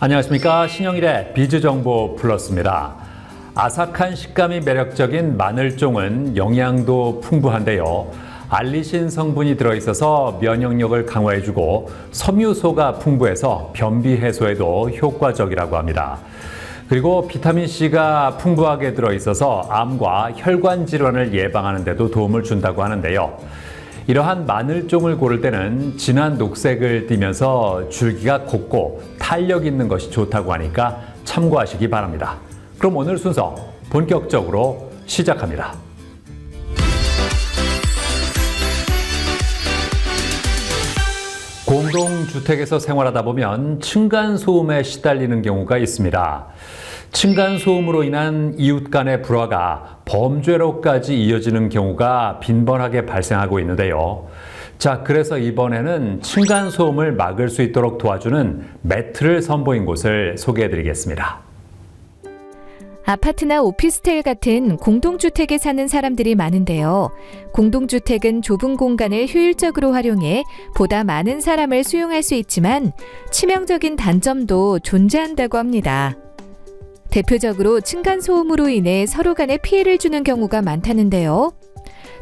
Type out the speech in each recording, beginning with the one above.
안녕하십니까. 신영일의 비즈정보 플러스입니다. 아삭한 식감이 매력적인 마늘종은 영양도 풍부한데요. 알리신 성분이 들어있어서 면역력을 강화해주고 섬유소가 풍부해서 변비 해소에도 효과적이라고 합니다. 그리고 비타민C가 풍부하게 들어있어서 암과 혈관 질환을 예방하는 데도 도움을 준다고 하는데요. 이러한 마늘종을 고를 때는 진한 녹색을 띠면서 줄기가 곱고 탄력 있는 것이 좋다고 하니까 참고하시기 바랍니다. 그럼 오늘 순서 본격적으로 시작합니다. 공동주택에서 생활하다 보면 층간소음에 시달리는 경우가 있습니다. 층간소음으로 인한 이웃 간의 불화가 범죄로까지 이어지는 경우가 빈번하게 발생하고 있는데요. 자, 그래서 이번에는 층간소음을 막을 수 있도록 도와주는 매트를 선보인 곳을 소개해드리겠습니다. 아파트나 오피스텔 같은 공동주택에 사는 사람들이 많은데요. 공동주택은 좁은 공간을 효율적으로 활용해 보다 많은 사람을 수용할 수 있지만 치명적인 단점도 존재한다고 합니다. 대표적으로 층간소음으로 인해 서로 간에 피해를 주는 경우가 많다는데요.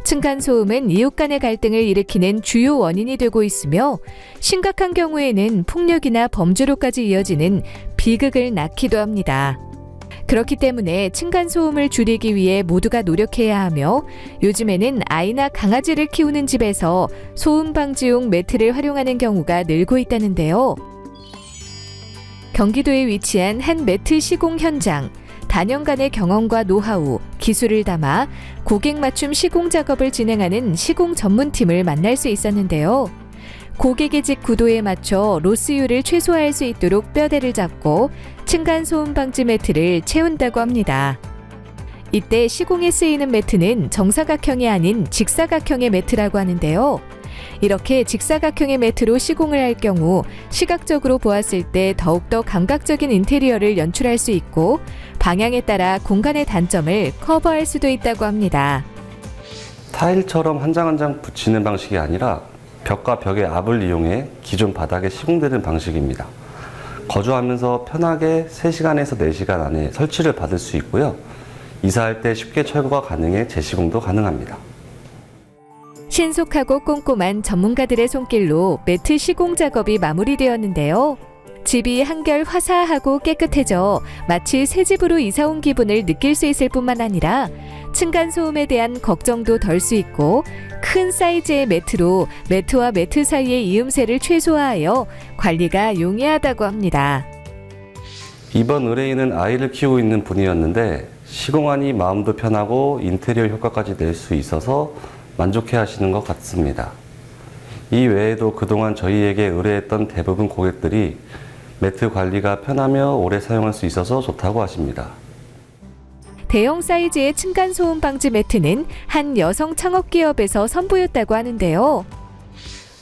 층간소음은 이웃 간의 갈등을 일으키는 주요 원인이 되고 있으며 심각한 경우에는 폭력이나 범죄로까지 이어지는 비극을 낳기도 합니다. 그렇기 때문에 층간소음을 줄이기 위해 모두가 노력해야 하며 요즘에는 아이나 강아지를 키우는 집에서 소음 방지용 매트를 활용하는 경우가 늘고 있다는데요. 경기도에 위치한 한 매트 시공 현장, 다년간의 경험과 노하우, 기술을 담아 고객 맞춤 시공 작업을 진행하는 시공 전문팀을 만날 수 있었는데요. 고객의 집 구도에 맞춰 로스율을 최소화할 수 있도록 뼈대를 잡고 층간소음 방지 매트를 채운다고 합니다. 이때 시공에 쓰이는 매트는 정사각형이 아닌 직사각형의 매트라고 하는데요. 이렇게 직사각형의 매트로 시공을 할 경우 시각적으로 보았을 때 더욱더 감각적인 인테리어를 연출할 수 있고 방향에 따라 공간의 단점을 커버할 수도 있다고 합니다. 타일처럼 한 장 한 장 붙이는 방식이 아니라 벽과 벽의 압을 이용해 기존 바닥에 시공되는 방식입니다. 거주하면서 편하게 3시간에서 4시간 안에 설치를 받을 수 있고요. 이사할 때 쉽게 철거가 가능해 재시공도 가능합니다. 신속하고 꼼꼼한 전문가들의 손길로 매트 시공 작업이 마무리되었는데요. 집이 한결 화사하고 깨끗해져 마치 새 집으로 이사 온 기분을 느낄 수 있을 뿐만 아니라 층간소음에 대한 걱정도 덜 수 있고 큰 사이즈의 매트로 매트와 매트 사이의 이음새를 최소화하여 관리가 용이하다고 합니다. 이번 의뢰인은 아이를 키우고 있는 분이었는데 시공하니 마음도 편하고 인테리어 효과까지 낼 수 있어서 만족해 하시는 것 같습니다. 이 외에도 그동안 저희에게 의뢰했던 대부분 고객들이 매트 관리가 편하며 오래 사용할 수 있어서 좋다고 하십니다. 대형 사이즈의 층간소음 방지 매트는 한 여성 창업기업에서 선보였다고 하는데요.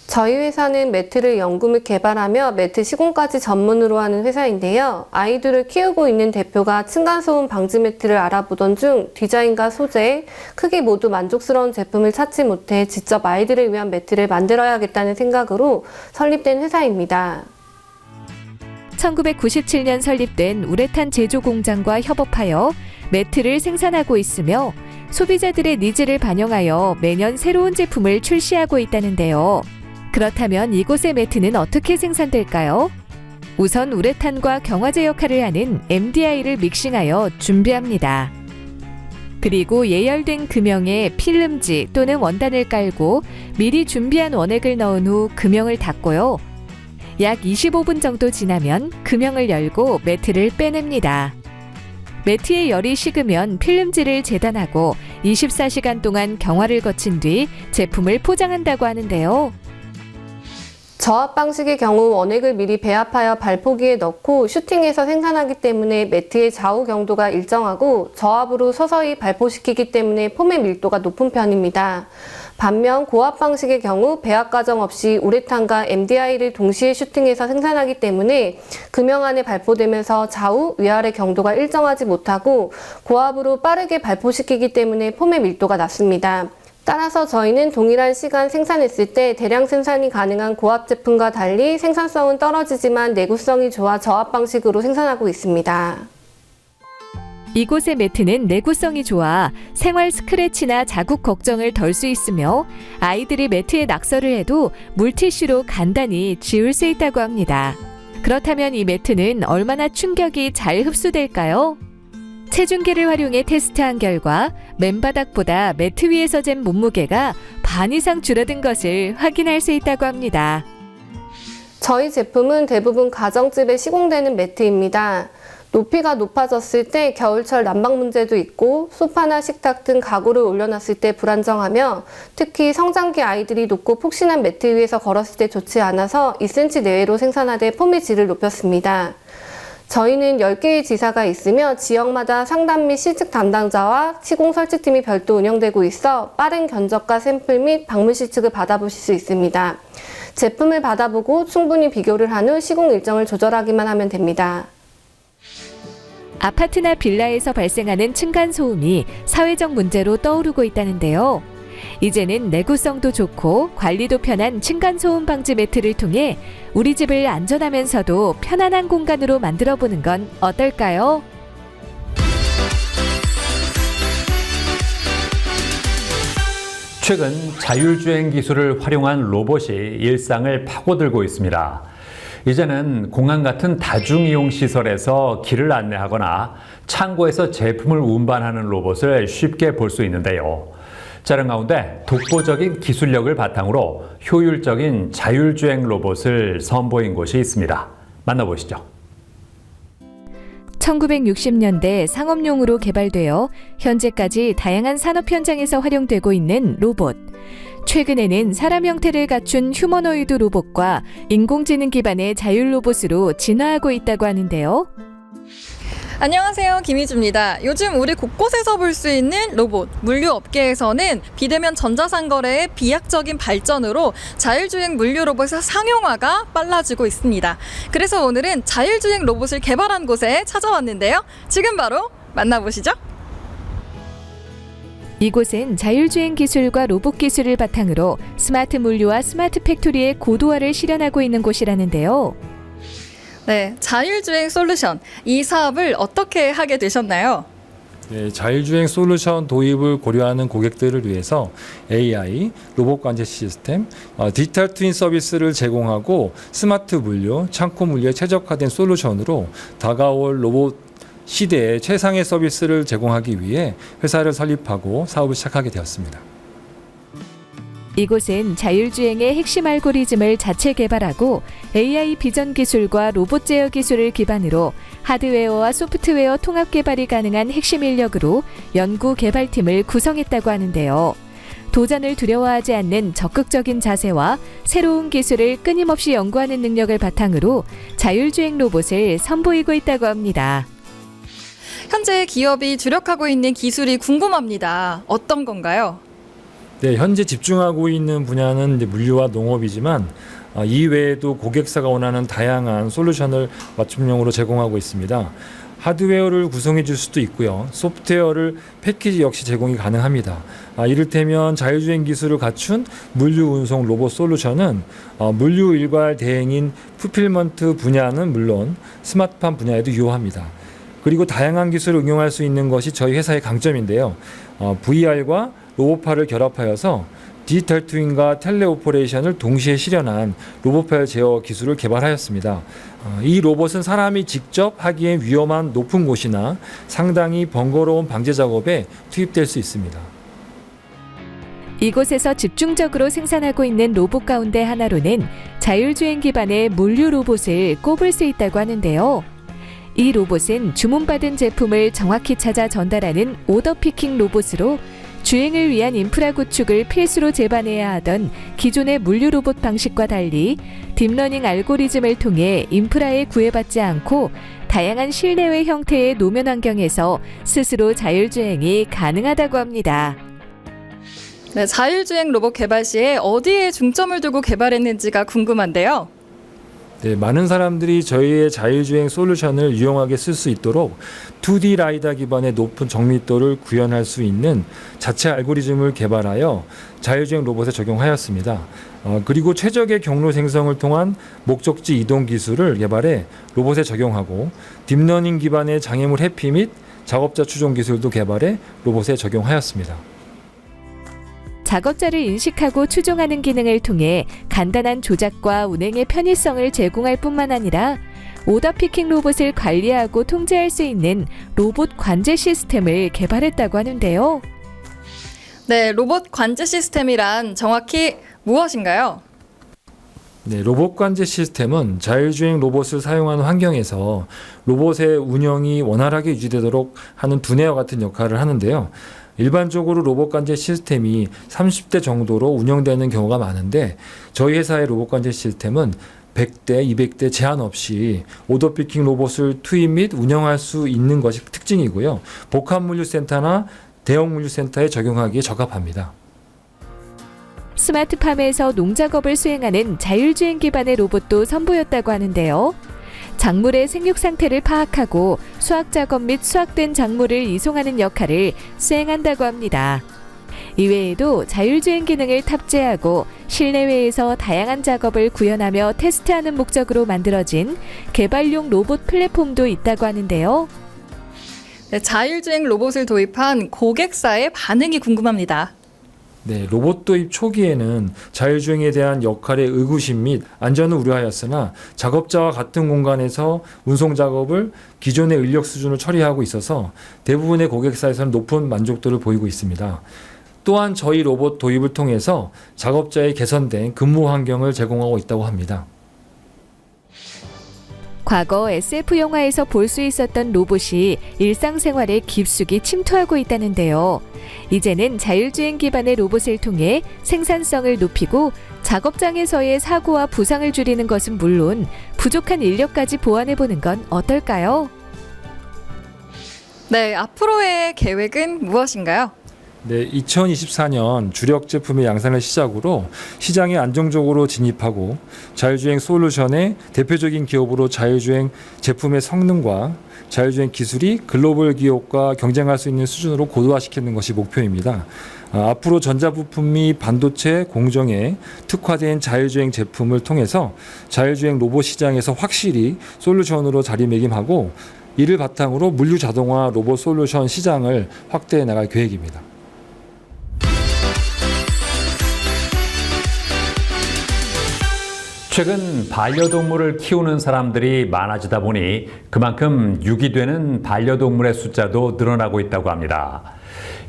저희 회사는 매트를 연구 및 개발하며 매트 시공까지 전문으로 하는 회사인데요. 아이들을 키우고 있는 대표가 층간소음 방지 매트를 알아보던 중 디자인과 소재, 크기 모두 만족스러운 제품을 찾지 못해 직접 아이들을 위한 매트를 만들어야겠다는 생각으로 설립된 회사입니다. 1997년 설립된 우레탄 제조 공장과 협업하여 매트를 생산하고 있으며 소비자들의 니즈를 반영하여 매년 새로운 제품을 출시하고 있다는데요. 그렇다면 이곳의 매트는 어떻게 생산될까요? 우선 우레탄과 경화제 역할을 하는 MDI를 믹싱하여 준비합니다. 그리고 예열된 금형에 필름지 또는 원단을 깔고 미리 준비한 원액을 넣은 후 금형을 닫고요. 약 25분 정도 지나면 금형을 열고 매트를 빼냅니다. 매트에 열이 식으면 필름지를 재단하고 24시간 동안 경화를 거친 뒤 제품을 포장한다고 하는데요. 저압 방식의 경우 원액을 미리 배합하여 발포기에 넣고 슈팅해서 생산하기 때문에 매트의 좌우 경도가 일정하고 저압으로 서서히 발포시키기 때문에 폼의 밀도가 높은 편입니다. 반면 고압 방식의 경우 배합 과정 없이 우레탄과 MDI를 동시에 슈팅해서 생산하기 때문에 금형 안에 발포되면서 좌우, 위아래 경도가 일정하지 못하고 고압으로 빠르게 발포시키기 때문에 폼의 밀도가 낮습니다. 따라서 저희는 동일한 시간 생산했을 때 대량 생산이 가능한 고압 제품과 달리 생산성은 떨어지지만 내구성이 좋아 저압 방식으로 생산하고 있습니다. 이곳의 매트는 내구성이 좋아 생활 스크래치나 자국 걱정을 덜 수 있으며 아이들이 매트에 낙서를 해도 물티슈로 간단히 지울 수 있다고 합니다. 그렇다면 이 매트는 얼마나 충격이 잘 흡수될까요? 체중계를 활용해 테스트한 결과 맨바닥보다 매트 위에서 잰 몸무게가 반 이상 줄어든 것을 확인할 수 있다고 합니다. 저희 제품은 대부분 가정집에 시공되는 매트입니다. 높이가 높아졌을 때 겨울철 난방 문제도 있고 소파나 식탁 등 가구를 올려놨을 때 불안정하며 특히 성장기 아이들이 높고 폭신한 매트 위에서 걸었을 때 좋지 않아서 2cm 내외로 생산하되 폼의 질을 높였습니다. 저희는 10개의 지사가 있으며 지역마다 상담 및 실측 담당자와 시공 설치팀이 별도 운영되고 있어 빠른 견적과 샘플 및 방문 실측을 받아보실 수 있습니다. 제품을 받아보고 충분히 비교를 한 후 시공 일정을 조절하기만 하면 됩니다. 아파트나 빌라에서 발생하는 층간소음이 사회적 문제로 떠오르고 있다는데요. 이제는 내구성도 좋고 관리도 편한 층간소음 방지 매트를 통해 우리 집을 안전하면서도 편안한 공간으로 만들어보는 건 어떨까요? 최근 자율주행 기술을 활용한 로봇이 일상을 파고들고 있습니다. 이제는 공항 같은 다중이용 시설에서 길을 안내하거나 창고에서 제품을 운반하는 로봇을 쉽게 볼 수 있는데요. 자, 이런 가운데 독보적인 기술력을 바탕으로 효율적인 자율주행 로봇을 선보인 곳이 있습니다. 만나보시죠. 1960년대 상업용으로 개발되어 현재까지 다양한 산업 현장에서 활용되고 있는 로봇. 최근에는 사람 형태를 갖춘 휴머노이드 로봇과 인공지능 기반의 자율 로봇으로 진화하고 있다고 하는데요. 안녕하세요, 김희주입니다. 요즘 우리 곳곳에서 볼 수 있는 로봇, 물류업계에서는 비대면 전자상거래의 비약적인 발전으로 자율주행 물류 로봇의 상용화가 빨라지고 있습니다. 그래서 오늘은 자율주행 로봇을 개발한 곳에 찾아왔는데요. 지금 바로 만나보시죠. 이곳은 자율주행 기술과 로봇 기술을 바탕으로 스마트 물류와 스마트 팩토리의 고도화를 실현하고 있는 곳이라는데요. 네, 자율주행 솔루션. 이 사업을 어떻게 하게 되셨나요? 네, 자율주행 솔루션 도입을 고려하는 고객들을 위해서 AI, 로봇 관제 시스템, 디지털 트윈 서비스를 제공하고 스마트 물류, 창고 물류에 최적화된 솔루션으로 다가올 로봇 시대의 최상의 서비스를 제공하기 위해 회사를 설립하고 사업을 시작하게 되었습니다. 이곳은 자율주행의 핵심 알고리즘을 자체 개발하고 AI 비전 기술과 로봇 제어 기술을 기반으로 하드웨어와 소프트웨어 통합 개발이 가능한 핵심 인력으로 연구 개발팀을 구성했다고 하는데요. 도전을 두려워하지 않는 적극적인 자세와 새로운 기술을 끊임없이 연구하는 능력을 바탕으로 자율주행 로봇을 선보이고 있다고 합니다. 현재 기업이 주력하고 있는 기술이 궁금합니다. 어떤 건가요? 네, 현재 집중하고 있는 분야는 이제 물류와 농업이지만 이외에도 고객사가 원하는 다양한 솔루션을 맞춤형으로 제공하고 있습니다. 하드웨어를 구성해 줄 수도 있고요. 소프트웨어를 패키지 역시 제공이 가능합니다. 이를테면 자율주행 기술을 갖춘 물류 운송 로봇 솔루션은 물류 일괄 대행인 풀필먼트 분야는 물론 스마트팜 분야에도 유효합니다. 그리고 다양한 기술을 응용할 수 있는 것이 저희 회사의 강점인데요. VR과 로봇파를 결합하여서 디지털 트윈과 텔레오퍼레이션을 동시에 실현한 로봇파 제어 기술을 개발하였습니다. 이 로봇은 사람이 직접 하기엔 위험한 높은 곳이나 상당히 번거로운 방제 작업에 투입될 수 있습니다. 이곳에서 집중적으로 생산하고 있는 로봇 가운데 하나로는 자율주행 기반의 물류 로봇을 꼽을 수 있다고 하는데요. 이 로봇은 주문받은 제품을 정확히 찾아 전달하는 오더 피킹 로봇으로 주행을 위한 인프라 구축을 필수로 제반해야 하던 기존의 물류 로봇 방식과 달리 딥러닝 알고리즘을 통해 인프라에 구애받지 않고 다양한 실내외 형태의 노면 환경에서 스스로 자율주행이 가능하다고 합니다. 네, 자율주행 로봇 개발 시에 어디에 중점을 두고 개발했는지가 궁금한데요. 네, 많은 사람들이 저희의 자율주행 솔루션을 유용하게 쓸 수 있도록 2D 라이다 기반의 높은 정밀도를 구현할 수 있는 자체 알고리즘을 개발하여 자율주행 로봇에 적용하였습니다. 그리고 최적의 경로 생성을 통한 목적지 이동 기술을 개발해 로봇에 적용하고 딥러닝 기반의 장애물 회피 및 작업자 추종 기술도 개발해 로봇에 적용하였습니다. 작업자를 인식하고 추종하는 기능을 통해 간단한 조작과 운행의 편의성을 제공할 뿐만 아니라 오더 피킹 로봇을 관리하고 통제할 수 있는 로봇 관제 시스템을 개발했다고 하는데요. 네, 로봇 관제 시스템이란 정확히 무엇인가요? 네, 로봇 관제 시스템은 자율주행 로봇을 사용하는 환경에서 로봇의 운영이 원활하게 유지되도록 하는 두뇌와 같은 역할을 하는데요. 일반적으로 로봇 관제 시스템이 30대 정도로 운영되는 경우가 많은데 저희 회사의 로봇 관제 시스템은 100대, 200대 제한 없이 오더피킹 로봇을 투입 및 운영할 수 있는 것이 특징이고요. 복합물류센터나 대형 물류센터에 적용하기에 적합합니다. 스마트팜에서 농작업을 수행하는 자율주행 기반의 로봇도 선보였다고 하는데요. 작물의 생육 상태를 파악하고 수확 작업 및 수확된 작물을 이송하는 역할을 수행한다고 합니다. 이외에도 자율주행 기능을 탑재하고 실내외에서 다양한 작업을 구현하며 테스트하는 목적으로 만들어진 개발용 로봇 플랫폼도 있다고 하는데요. 네, 자율주행 로봇을 도입한 고객사의 반응이 궁금합니다. 네, 로봇 도입 초기에는 자율주행에 대한 역할의 의구심 및 안전을 우려하였으나 작업자와 같은 공간에서 운송 작업을 기존의 인력 수준을 처리하고 있어서 대부분의 고객사에서는 높은 만족도를 보이고 있습니다. 또한 저희 로봇 도입을 통해서 작업자의 개선된 근무 환경을 제공하고 있다고 합니다. 과거 SF 영화에서 볼 수 있었던 로봇이 일상생활에 깊숙이 침투하고 있다는데요. 이제는 자율주행 기반의 로봇을 통해 생산성을 높이고 작업장에서의 사고와 부상을 줄이는 것은 물론 부족한 인력까지 보완해보는 건 어떨까요? 네, 앞으로의 계획은 무엇인가요? 네, 2024년 주력 제품의 양산을 시작으로 시장에 안정적으로 진입하고 자율주행 솔루션의 대표적인 기업으로 자율주행 제품의 성능과 자율주행 기술이 글로벌 기업과 경쟁할 수 있는 수준으로 고도화시키는 것이 목표입니다. 앞으로 전자부품 및 반도체 공정에 특화된 자율주행 제품을 통해서 자율주행 로봇 시장에서 확실히 솔루션으로 자리매김하고 이를 바탕으로 물류 자동화 로봇 솔루션 시장을 확대해 나갈 계획입니다. 최근 반려동물을 키우는 사람들이 많아지다 보니 그만큼 유기되는 반려동물의 숫자도 늘어나고 있다고 합니다.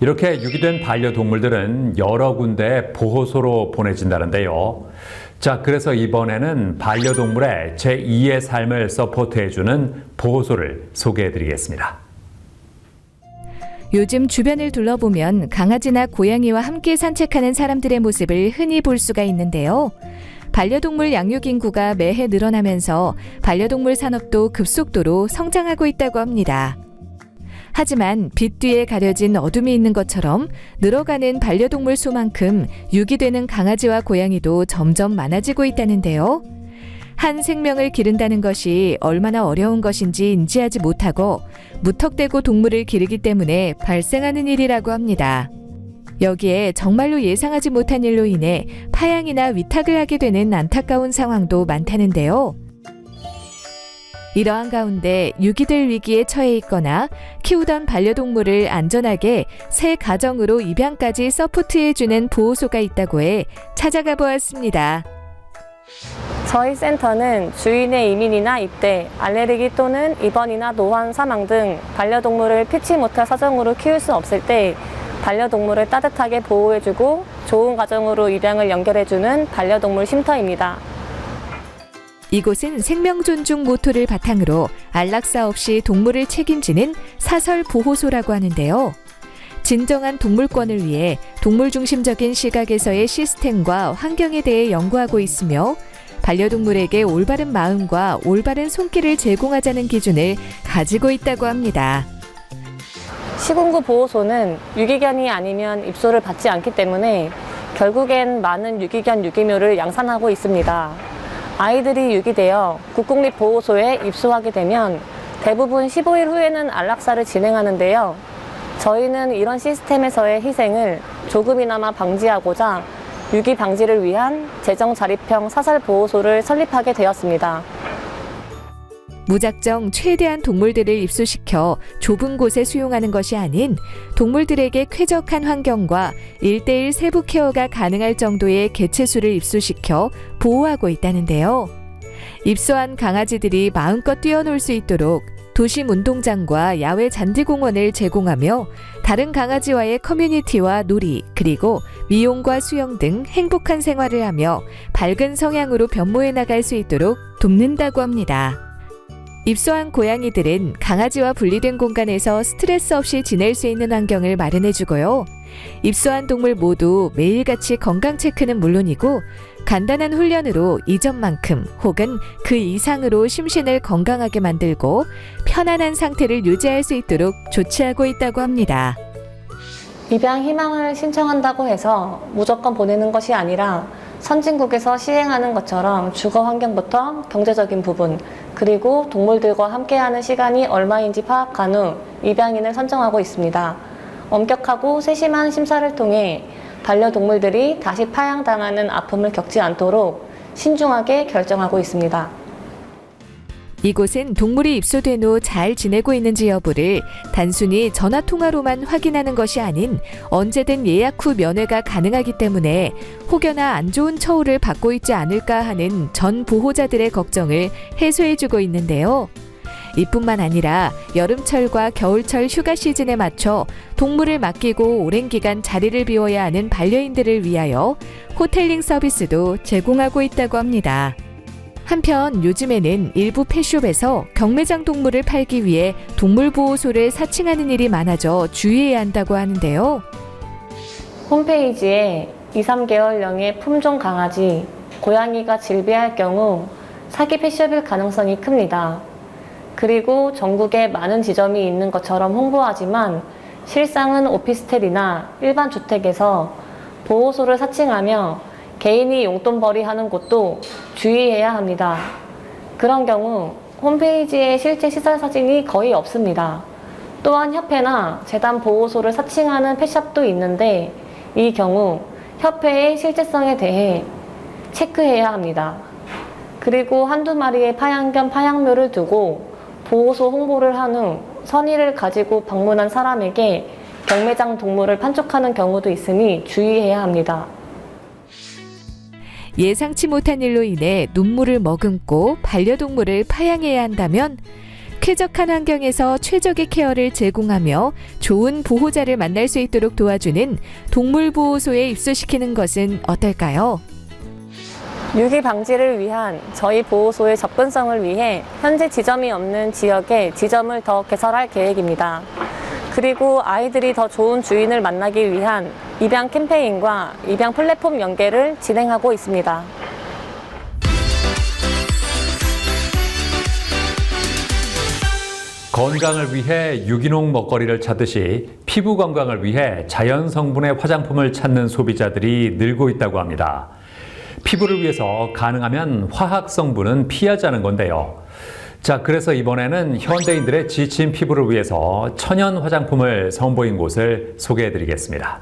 이렇게 유기된 반려동물들은 여러 군데 보호소로 보내진다는데요. 자, 그래서 이번에는 반려동물의 제2의 삶을 서포트해주는 보호소를 소개해드리겠습니다. 요즘 주변을 둘러보면 강아지나 고양이와 함께 산책하는 사람들의 모습을 흔히 볼 수가 있는데요. 반려동물 양육 인구가 매해 늘어나면서 반려동물 산업도 급속도로 성장하고 있다고 합니다. 하지만 빛 뒤에 가려진 어둠이 있는 것처럼 늘어가는 반려동물 수만큼 유기되는 강아지와 고양이도 점점 많아지고 있다는데요. 한 생명을 기른다는 것이 얼마나 어려운 것인지 인지하지 못하고 무턱대고 동물을 기르기 때문에 발생하는 일이라고 합니다. 여기에 정말로 예상하지 못한 일로 인해 파양이나 위탁을 하게 되는 안타까운 상황도 많다는데요. 이러한 가운데 유기될 위기에 처해 있거나 키우던 반려동물을 안전하게 새 가정으로 입양까지 서포트해주는 보호소가 있다고 해 찾아가 보았습니다. 저희 센터는 주인의 이민이나 입대, 알레르기 또는 입원이나 노환, 사망 등 반려동물을 피치 못할 사정으로 키울 수 없을 때 반려동물을 따뜻하게 보호해주고 좋은 가정으로 입양을 연결해주는 반려동물 쉼터입니다. 이곳은 생명 존중 모토를 바탕으로 안락사 없이 동물을 책임지는 사설 보호소라고 하는데요. 진정한 동물권을 위해 동물 중심적인 시각에서의 시스템과 환경에 대해 연구하고 있으며 반려동물에게 올바른 마음과 올바른 손길을 제공하자는 기준을 가지고 있다고 합니다. 시군구 보호소는 유기견이 아니면 입소를 받지 않기 때문에 결국엔 많은 유기견 유기묘를 양산하고 있습니다. 아이들이 유기되어 국공립보호소에 입소하게 되면 대부분 15일 후에는 안락사를 진행하는데요. 저희는 이런 시스템에서의 희생을 조금이나마 방지하고자 유기 방지를 위한 재정 자립형 사살보호소를 설립하게 되었습니다. 무작정 최대한 동물들을 입소시켜 좁은 곳에 수용하는 것이 아닌 동물들에게 쾌적한 환경과 1:1 세부 케어가 가능할 정도의 개체수를 입소시켜 보호하고 있다는데요. 입소한 강아지들이 마음껏 뛰어놀 수 있도록 도심 운동장과 야외 잔디공원을 제공하며 다른 강아지와의 커뮤니티와 놀이, 그리고 미용과 수영 등 행복한 생활을 하며 밝은 성향으로 변모해 나갈 수 있도록 돕는다고 합니다. 입소한 고양이들은 강아지와 분리된 공간에서 스트레스 없이 지낼 수 있는 환경을 마련해주고요. 입소한 동물 모두 매일같이 건강 체크는 물론이고 간단한 훈련으로 이전만큼 혹은 그 이상으로 심신을 건강하게 만들고 편안한 상태를 유지할 수 있도록 조치하고 있다고 합니다. 입양 희망을 신청한다고 해서 무조건 보내는 것이 아니라 선진국에서 시행하는 것처럼 주거 환경부터 경제적인 부분, 그리고 동물들과 함께하는 시간이 얼마인지 파악한 후 입양인을 선정하고 있습니다. 엄격하고 세심한 심사를 통해 반려동물들이 다시 파양당하는 아픔을 겪지 않도록 신중하게 결정하고 있습니다. 이곳은 동물이 입소된 후 잘 지내고 있는지 여부를 단순히 전화통화로만 확인하는 것이 아닌 언제든 예약 후 면회가 가능하기 때문에 혹여나 안 좋은 처우를 받고 있지 않을까 하는 전 보호자들의 걱정을 해소해주고 있는데요. 이뿐만 아니라 여름철과 겨울철 휴가 시즌에 맞춰 동물을 맡기고 오랜 기간 자리를 비워야 하는 반려인들을 위하여 호텔링 서비스도 제공하고 있다고 합니다. 한편 요즘에는 일부 펫숍에서 경매장 동물을 팔기 위해 동물보호소를 사칭하는 일이 많아져 주의해야 한다고 하는데요. 홈페이지에 2, 3개월령의 품종 강아지, 고양이가 질비할 경우 사기 펫숍일 가능성이 큽니다. 그리고 전국에 많은 지점이 있는 것처럼 홍보하지만 실상은 오피스텔이나 일반 주택에서 보호소를 사칭하며 개인이 용돈벌이 하는 곳도 주의해야 합니다. 그런 경우 홈페이지에 실제 시설 사진이 거의 없습니다. 또한 협회나 재단 보호소를 사칭하는 펫샵도 있는데 이 경우 협회의 실제성에 대해 체크해야 합니다. 그리고 한두 마리의 파양 겸 파양묘를 두고 보호소 홍보를 한 후 선의를 가지고 방문한 사람에게 경매장 동물을 판촉하는 경우도 있으니 주의해야 합니다. 예상치 못한 일로 인해 눈물을 머금고 반려동물을 파양해야 한다면 쾌적한 환경에서 최적의 케어를 제공하며 좋은 보호자를 만날 수 있도록 도와주는 동물보호소에 입소시키는 것은 어떨까요? 유기 방지를 위한 저희 보호소의 접근성을 위해 현재 지점이 없는 지역에 지점을 더 개설할 계획입니다. 그리고 아이들이 더 좋은 주인을 만나기 위한 입양 캠페인과 입양 플랫폼 연계를 진행하고 있습니다. 건강을 위해 유기농 먹거리를 찾듯이 피부 건강을 위해 자연 성분의 화장품을 찾는 소비자들이 늘고 있다고 합니다. 피부를 위해서 가능하면 화학 성분은 피하자는 건데요. 자, 그래서 이번에는 현대인들의 지친 피부를 위해서 천연 화장품을 선보인 곳을 소개해드리겠습니다.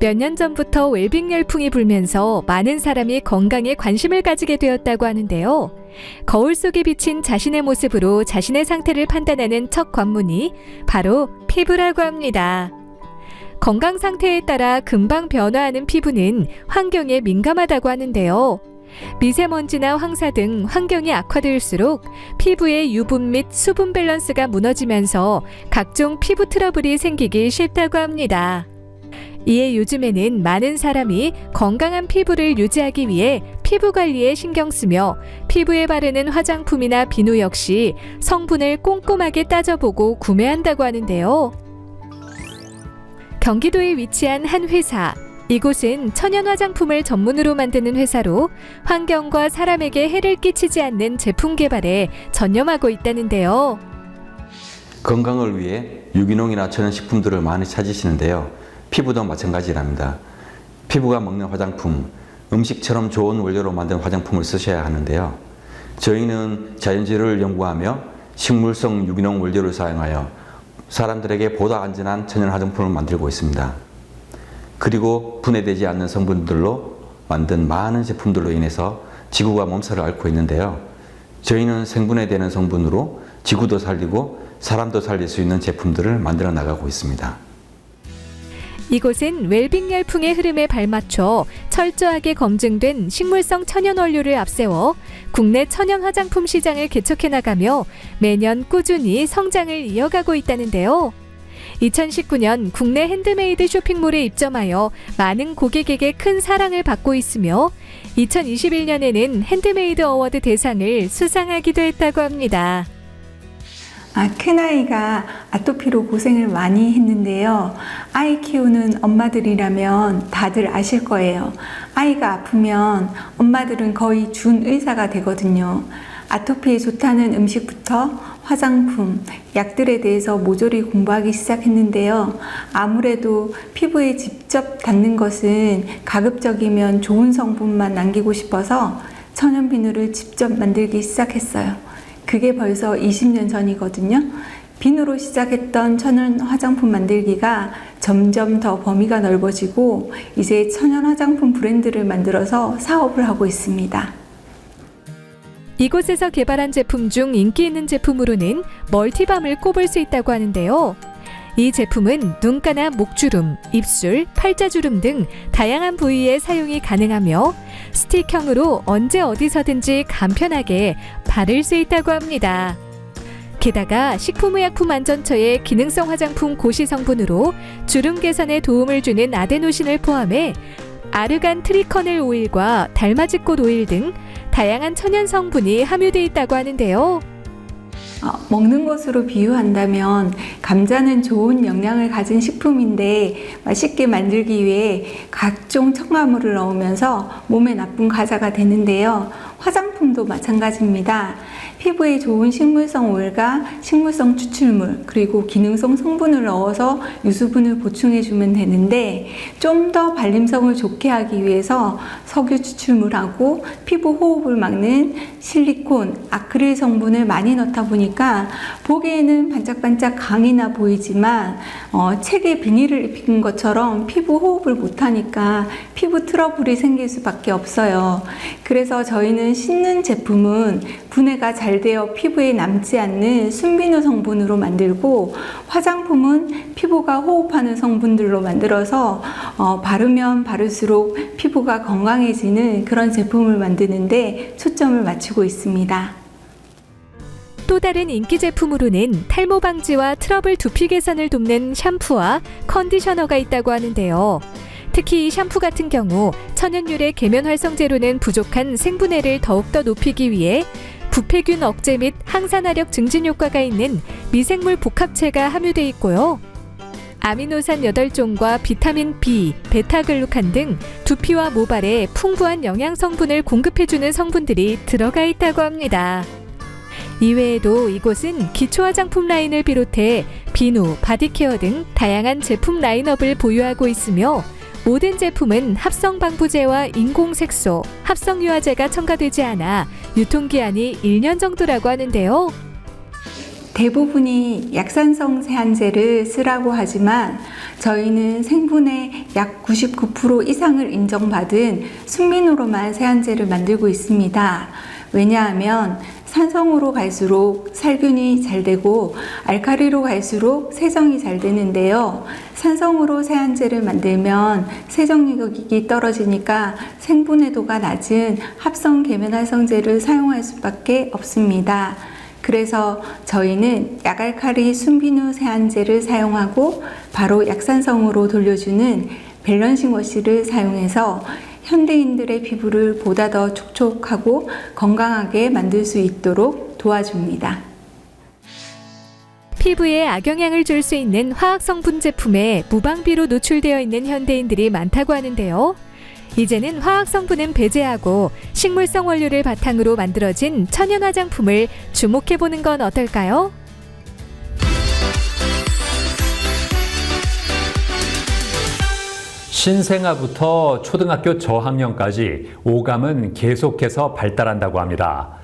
몇 년 전부터 웰빙 열풍이 불면서 많은 사람이 건강에 관심을 가지게 되었다고 하는데요. 거울 속에 비친 자신의 모습으로 자신의 상태를 판단하는 첫 관문이 바로 피부라고 합니다. 건강 상태에 따라 금방 변화하는 피부는 환경에 민감하다고 하는데요. 미세먼지나 황사 등 환경이 악화될수록 피부의 유분 및 수분 밸런스가 무너지면서 각종 피부 트러블이 생기기 쉽다고 합니다. 이에 요즘에는 많은 사람이 건강한 피부를 유지하기 위해 피부 관리에 신경 쓰며 피부에 바르는 화장품이나 비누 역시 성분을 꼼꼼하게 따져보고 구매한다고 하는데요. 경기도에 위치한 한 회사. 이곳은 천연 화장품을 전문으로 만드는 회사로 환경과 사람에게 해를 끼치지 않는 제품 개발에 전념하고 있다는데요. 건강을 위해 유기농이나 천연식품들을 많이 찾으시는데요. 피부도 마찬가지랍니다. 피부가 먹는 화장품, 음식처럼 좋은 원료로 만든 화장품을 쓰셔야 하는데요. 저희는 자연재료를 연구하며 식물성 유기농 원료를 사용하여 사람들에게 보다 안전한 천연 화장품을 만들고 있습니다. 그리고 분해되지 않는 성분들로 만든 많은 제품들로 인해서 지구가 몸살을 앓고 있는데요. 저희는 생분해되는 성분으로 지구도 살리고 사람도 살릴 수 있는 제품들을 만들어 나가고 있습니다. 이곳은 웰빙 열풍의 흐름에 발맞춰 철저하게 검증된 식물성 천연 원료를 앞세워 국내 천연 화장품 시장을 개척해 나가며 매년 꾸준히 성장을 이어가고 있다는데요. 2019년 국내 핸드메이드 쇼핑몰에 입점하여 많은 고객에게 큰 사랑을 받고 있으며 2021년에는 핸드메이드 어워드 대상을 수상하기도 했다고 합니다. 큰아이가 아토피로 고생을 많이 했는데요. 아이 키우는 엄마들이라면 다들 아실 거예요. 아이가 아프면 엄마들은 거의 준의사가 되거든요. 아토피에 좋다는 음식부터 화장품, 약들에 대해서 모조리 공부하기 시작했는데요. 아무래도 피부에 직접 닿는 것은 가급적이면 좋은 성분만 남기고 싶어서 천연 비누를 직접 만들기 시작했어요. 그게 벌써 20년 전이거든요. 비누로 시작했던 천연 화장품 만들기가 점점 더 범위가 넓어지고 이제 천연 화장품 브랜드를 만들어서 사업을 하고 있습니다. 이곳에서 개발한 제품 중 인기 있는 제품으로는 멀티밤을 꼽을 수 있다고 하는데요. 이 제품은 눈가나 목주름, 입술, 팔자주름 등 다양한 부위에 사용이 가능하며 스틱형으로 언제 어디서든지 간편하게 바를 수 있다고 합니다. 게다가 식품의약품안전처의 기능성 화장품 고시 성분으로 주름 개선에 도움을 주는 아데노신을 포함해 아르간 트리커넬 오일과 달맞이꽃 오일 등 다양한 천연 성분이 함유되어 있다고 하는데요. 먹는 것으로 비유한다면 감자는 좋은 영양을 가진 식품인데 맛있게 만들기 위해 각종 첨가물을 넣으면서 몸에 나쁜 과자가 되는데요. 화장품도 마찬가지입니다. 피부에 좋은 식물성 오일과 식물성 추출물 그리고 기능성 성분을 넣어서 유수분을 보충해주면 되는데 좀 더 발림성을 좋게 하기 위해서 석유 추출물하고 피부 호흡을 막는 실리콘, 아크릴 성분을 많이 넣다 보니까 보기에는 반짝반짝 강이 나 보이지만 책에 비닐을 입힌 것처럼 피부 호흡을 못하니까 피부 트러블이 생길 수밖에 없어요. 그래서 저희는 씻는 제품은 분해가 잘 되어 피부에 남지 않는 순비누 성분으로 만들고 화장품은 피부가 호흡하는 성분들로 만들어서 바르면 바를수록 피부가 건강해지는 그런 제품을 만드는데 초점을 맞추고 있습니다. 또 다른 인기 제품으로는 탈모 방지와 트러블 두피 개선을 돕는 샴푸와 컨디셔너가 있다고 하는데요. 특히 이 샴푸 같은 경우 천연유래 계면 활성제로는 부족한 생분해를 더욱더 높이기 위해 부패균 억제 및 항산화력 증진 효과가 있는 미생물 복합체가 함유되어 있고요. 아미노산 8종과 비타민 B, 베타글루칸 등 두피와 모발에 풍부한 영양 성분을 공급해주는 성분들이 들어가 있다고 합니다. 이외에도 이곳은 기초 화장품 라인을 비롯해 비누, 바디케어 등 다양한 제품 라인업을 보유하고 있으며 모든 제품은 합성 방부제와 인공색소, 합성 유화제가 첨가되지 않아 유통기한이 1년 정도라고 하는데요. 대부분이 약산성 세안제를 쓰라고 하지만 저희는 생분해 약 99% 이상을 인정받은 순민으로만 세안제를 만들고 있습니다. 왜냐하면 산성으로 갈수록 살균이 잘 되고 알칼리로 갈수록 세정이 잘 되는데요. 산성으로 세안제를 만들면 세정력이 떨어지니까 생분해도가 낮은 합성 계면활성제를 사용할 수밖에 없습니다. 그래서 저희는 약알칼리 순비누 세안제를 사용하고 바로 약산성으로 돌려주는 밸런싱 워시를 사용해서 현대인들의 피부를 보다 더 촉촉하고 건강하게 만들 수 있도록 도와줍니다. 피부에 악영향을 줄 수 있는 화학성분 제품에 무방비로 노출되어 있는 현대인들이 많다고 하는데요. 이제는 화학성분은 배제하고 식물성 원료를 바탕으로 만들어진 천연 화장품을 주목해보는 건 어떨까요? 신생아부터 초등학교 저학년까지 오감은 계속해서 발달한다고 합니다.